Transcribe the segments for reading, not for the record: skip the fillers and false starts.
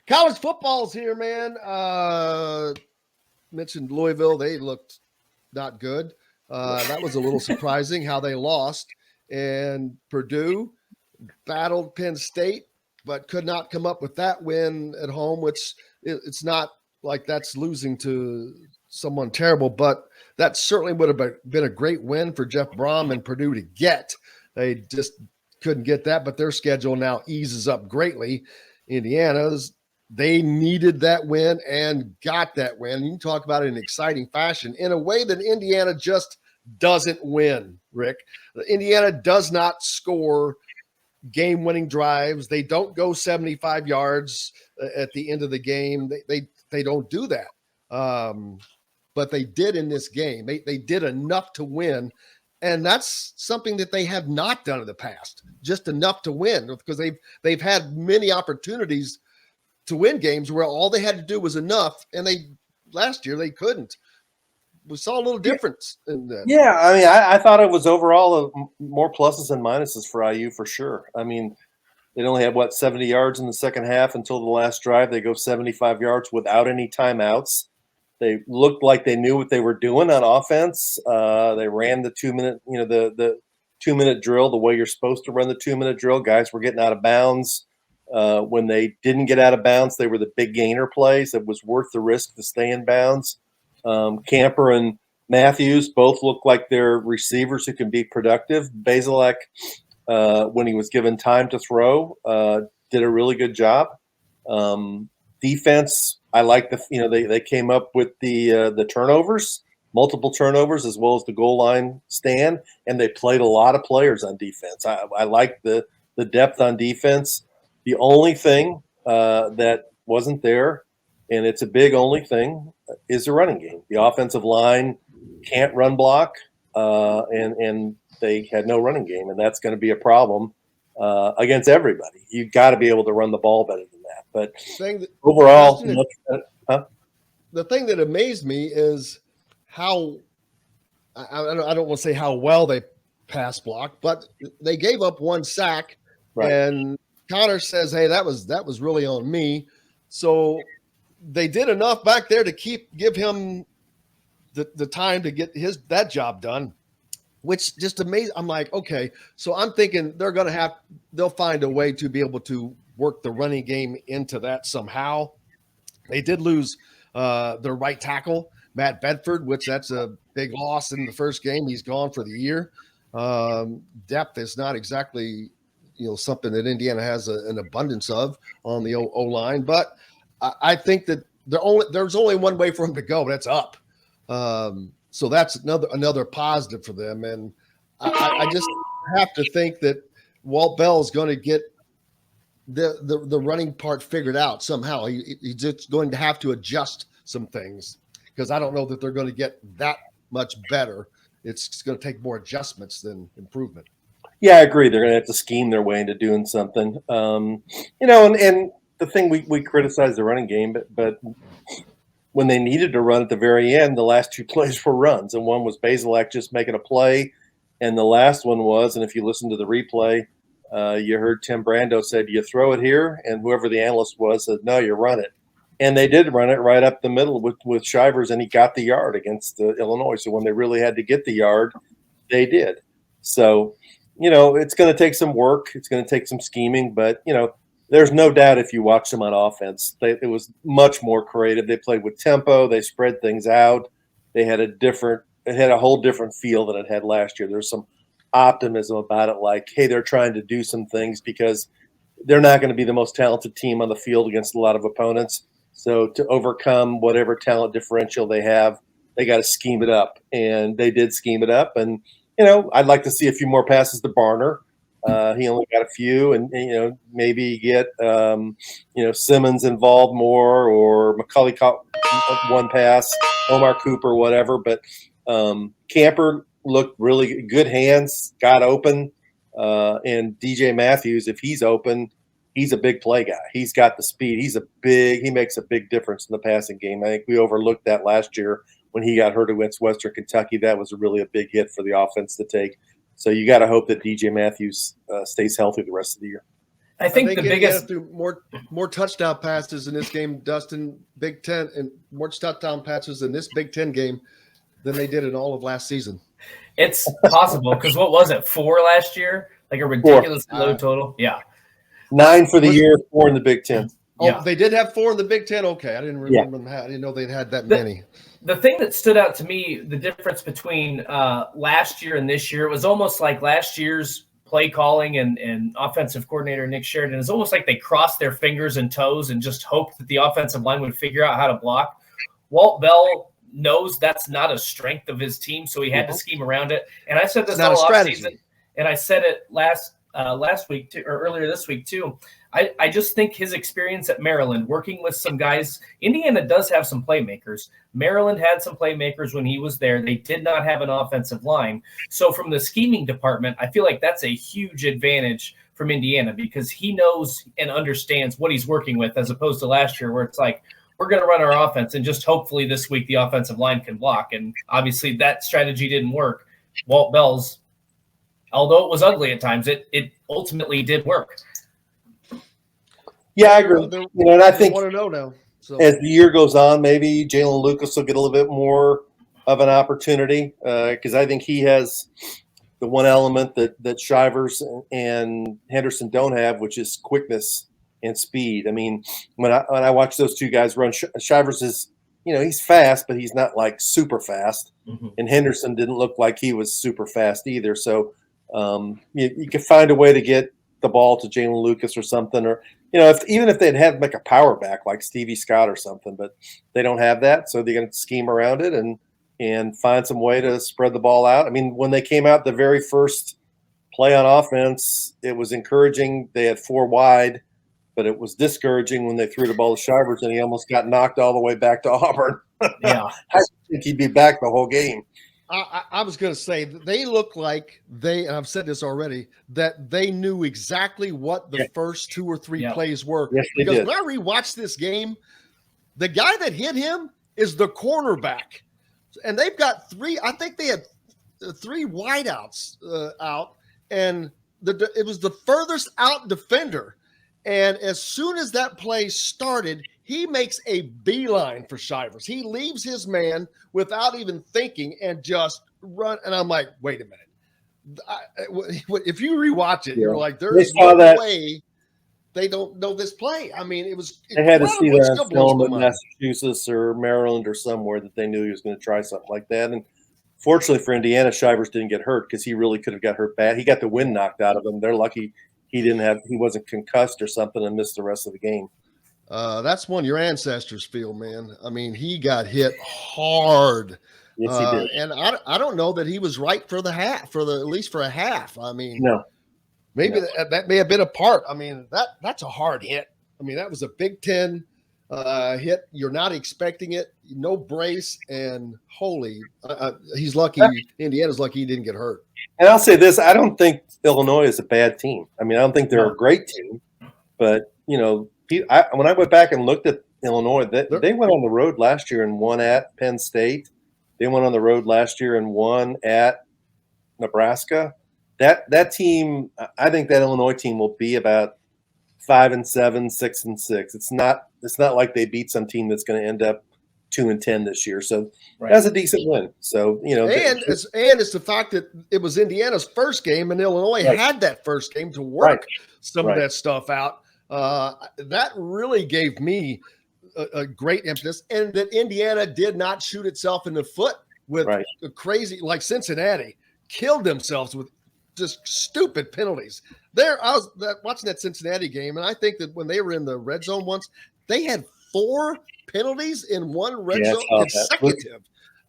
College football's here, man. Mentioned Louisville. They looked not good. That was a little surprising how they lost. And Purdue battled Penn State, but could not come up with that win at home, which it's not like that's losing to someone terrible, but that certainly would have been a great win for Jeff Brom and Purdue to get. They just couldn't get that, but their schedule now eases up greatly. Indiana's, they needed that win and got that win. You can talk about it in exciting fashion in a way that Indiana just doesn't win, Rick. Indiana does not score game-winning drives. They don't go 75 yards at the end of the game. They don't do that. But they did in this game. They did enough to win. And that's something that they have not done in the past, just enough to win, because they've had many opportunities to win games where all they had to do was enough, and last year they couldn't. We saw a little difference in that. Yeah, I mean, I thought it was overall more pluses and minuses for IU for sure. I mean, they only had 70 yards in the second half until the last drive. They go 75 yards without any timeouts. They looked like they knew what they were doing on offense. They ran the 2-minute, the 2-minute drill the way you're supposed to run the 2-minute drill. Guys were getting out of bounds. When they didn't get out of bounds, they were the big gainer plays. It was worth the risk to stay in bounds. Camper and Matthews both look like they're receivers who can be productive. Bozich, when he was given time to throw, did a really good job. Defense, I like they came up with the turnovers, multiple turnovers, as well as the goal line stand, and they played a lot of players on defense. I like the depth on defense. The only thing that wasn't there, and it's a big only thing, is the running game. The offensive line can't run block, and they had no running game, and that's going to be a problem against everybody. You've got to be able to run the ball better than that. But overall, the thing that amazed me is how I don't want to say how well they pass block, but they gave up one sack, right. And Connor says, "Hey, that was really on me." So they did enough back there to give him the time to get that job done, which just amazing. I'm like, okay, so I'm thinking they'll find a way to be able to work the running game into that somehow. They did lose their right tackle, Matt Bedford, which that's a big loss in the first game. He's gone for the year. Depth is not exactly something that Indiana has an abundance of on the O-line, but I think that there's only one way for him to go, that's up. So that's another positive for them. And I just have to think that Walt Bell is going to get the running part figured out somehow. He's just going to have to adjust some things, because I don't know that they're going to get that much better. It's going to take more adjustments than improvement. Yeah, I agree. They're going to have to scheme their way into doing something. And the thing we criticize the running game, but when they needed to run at the very end, the last two plays were runs, and one was Bozich just making a play, and the last one was, and if you listen to the replay, you heard Tim Brando said, "You throw it here," and whoever the analyst was said, "No, you run it." And they did run it right up the middle with Shivers, and he got the yard against Illinois. So when they really had to get the yard, they did. So, it's going to take some work. It's going to take some scheming, but, there's no doubt if you watch them on offense, it was much more creative. They played with tempo. They spread things out. It had a whole different feel than it had last year. There's some optimism about it, like, hey, they're trying to do some things because they're not going to be the most talented team on the field against a lot of opponents. So to overcome whatever talent differential they have, they got to scheme it up. And they did scheme it up. And, I'd like to see a few more passes to Barner. He only got a few, and maybe get Simmons involved more, or McCulley caught one pass, Omar Cooper, whatever. But Camper looked really good, hands, got open, and DJ Matthews, if he's open, he's a big play guy. He's got the speed. He makes a big difference in the passing game. I think we overlooked that last year when he got hurt against Western Kentucky. That was really a big hit for the offense to take. So you got to hope that DJ Matthews stays healthy the rest of the year. I think the Indiana biggest threw more touchdown passes in this game, Dustin, Big Ten, and more touchdown passes in this Big Ten game than they did in all of last season. it's possible because what was it, 4 last year? Like a ridiculously low total. Yeah. 9 for the year, 4 in the Big Ten. Oh, Yeah. they did have 4 in the Big Ten. Okay, I didn't remember them. I didn't know they'd had that many. The thing that stood out to me, the difference between last year and this year, it was almost like last year's play calling and offensive coordinator Nick Sheridan is almost like they crossed their fingers and toes and just hoped that the offensive line would figure out how to block. Walt Bell knows that's not a strength of his team, so he had to scheme around it. And I said this all offseason, and I said it last week too, or earlier this week too. I just think his experience at Maryland, working with some guys, Indiana does have some playmakers. Maryland had some playmakers when he was there. They did not have an offensive line. So from the scheming department, I feel like that's a huge advantage from Indiana because he knows and understands what he's working with as opposed to last year where it's like, we're going to run our offense and just hopefully this week the offensive line can block. And obviously that strategy didn't work. Walt Bell's, although it was ugly at times, it ultimately did work. Yeah, I agree. And I think want to know now. So. As the year goes on, maybe Jalen Lucas will get a little bit more of an opportunity because I think he has the one element that Shivers and Henderson don't have, which is quickness and speed. I mean, when I watch those two guys run, Shivers is, he's fast, but he's not like super fast. Mm-hmm. And Henderson didn't look like he was super fast either. So you could find a way to get the ball to Jalen Lucas or something, or even if they'd had like a power back like Stevie Scott or something, but they don't have that, so they're going to scheme around it and find some way to spread the ball out. I mean, when they came out the very first play on offense, it was encouraging. They had 4 wide, but it was discouraging when they threw the ball to Shivers and he almost got knocked all the way back to Auburn. Yeah, I think he'd be back the whole game. I was going to say they look like and I've said this already, that they knew exactly what the first 2 or 3 plays were. Yes, they because did. when I rewatched this game, the guy that hit him is the cornerback. And they've got 3, I think they had 3 wideouts out, and it was the furthest out defender. And as soon as that play started, he makes a beeline for Shivers. He leaves his man without even thinking and just run. And I'm like, wait a minute. If you rewatch it, you're like, there's no way they don't know this play. I mean, they had to see that on film in Massachusetts or Maryland or somewhere that they knew he was going to try something like that. And fortunately for Indiana, Shivers didn't get hurt because he really could have got hurt bad. He got the wind knocked out of him. They're lucky he wasn't concussed or something and missed the rest of the game. That's one your ancestors feel, man. I mean, he got hit hard. Yes, he did. And I don't know that he was right for the half, at least for a half. I mean, no, maybe that may have been a part. I mean, that's a hard hit. I mean, that was a Big Ten hit. You're not expecting it. No brace, and he's lucky. Indiana's lucky he didn't get hurt. And I'll say this: I don't think Illinois is a bad team. I mean, I don't think they're a great team, but when I went back and looked at Illinois, they went on the road last year and won at Penn State. They went on the road last year and won at Nebraska. That team, I think that Illinois team will be about 5-7, 6-6. It's not like they beat some team that's going to end up 2-10 this year. So that's a decent win. So and it's the fact that it was Indiana's first game, and Illinois had that first game to work some of that stuff out. That really gave me a great impetus, and that Indiana did not shoot itself in the foot with a crazy, like Cincinnati killed themselves with just stupid penalties. I was watching that Cincinnati game, and I think that when they were in the red zone once, they had 4 penalties in one red zone consecutive.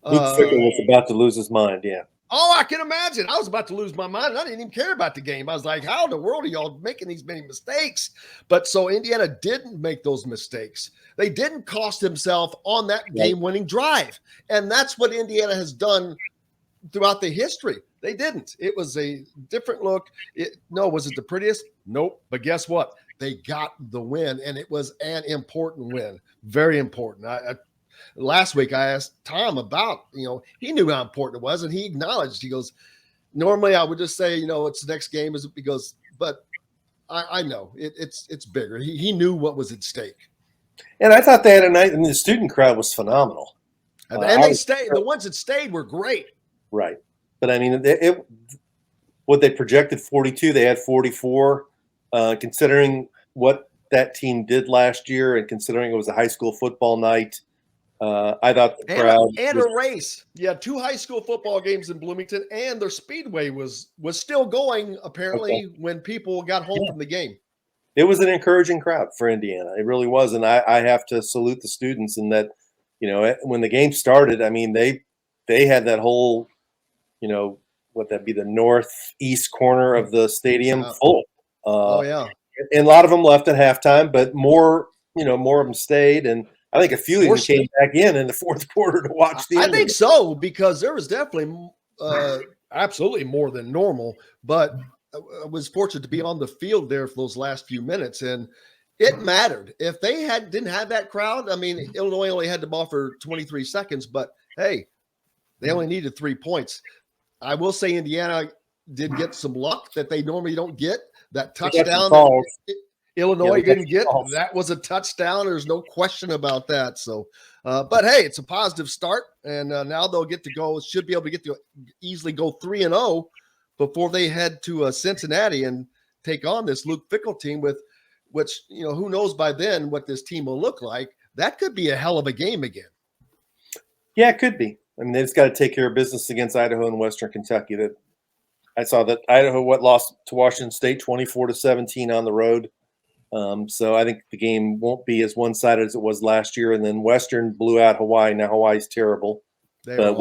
Luke Fickell was about to lose his mind. Yeah. Oh, I can imagine. I was about to lose my mind. I didn't even care about the game. I was like, how in the world are y'all making these many mistakes? But so Indiana didn't make those mistakes. They didn't cost themselves on that game-winning drive. And that's what Indiana has done throughout the history. They didn't. It was a different look. Was it the prettiest? Nope. But guess what? They got the win, and it was an important win. Very important. Last week I asked Tom about, he knew how important it was, and he acknowledged. He goes, normally I would just say, it's the next game. He goes, but I know it's bigger. He knew what was at stake, And I thought they had a night, and the student crowd was phenomenal. and I they was- stayed. The ones that stayed were great. Right. But I mean, what they projected 42, they had 44. Considering what that team did last year, and considering it was a high school football night, I thought the crowd And was, a race. Yeah, 2 high school football games in Bloomington, and their speedway was still going apparently when people got home from the game. it was an encouraging crowd for Indiana. It really was, and I have to salute the students in that. When the game started, I mean they had that whole, what that be the northeast corner of the stadium full. Oh yeah. And a lot of them left at halftime, but more of them stayed, and I think a few even came back in the fourth quarter to watch the. I think so, because there was definitely absolutely more than normal, but I was fortunate to be on the field there for those last few minutes, and it mattered. If they didn't have that crowd, I mean, Illinois only had the ball for 23 seconds, but hey, they only needed 3 points. I will say Indiana did get some luck that they normally don't get. That touchdown Illinois didn't get, that was a touchdown. There's no question about that. So, but hey, it's a positive start, and now they'll get to go. Should be able to get to easily go 3-0 before they head to Cincinnati and take on this Luke Fickell team. With which, who knows by then what this team will look like. That could be a hell of a game again. Yeah, it could be. I mean, they just got to take care of business against Idaho and Western Kentucky. That I saw that Idaho lost to Washington State 24-17 on the road. So I think the game won't be as one-sided as it was last year. And then Western blew out Hawaii. Now Hawaii's terrible. But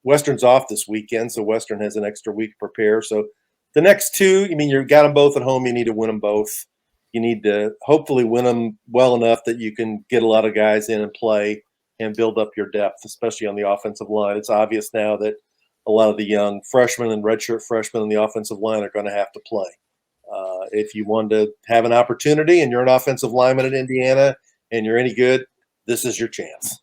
Western's off this weekend, so Western has an extra week to prepare. So the next two, you've got them both at home. You need to win them both. You need to hopefully win them well enough that you can get a lot of guys in and play and build up your depth, especially on the offensive line. It's obvious now that a lot of the young freshmen and redshirt freshmen on the offensive line are going to have to play. If you want to have an opportunity and you're an offensive lineman at Indiana and you're any good, this is your chance.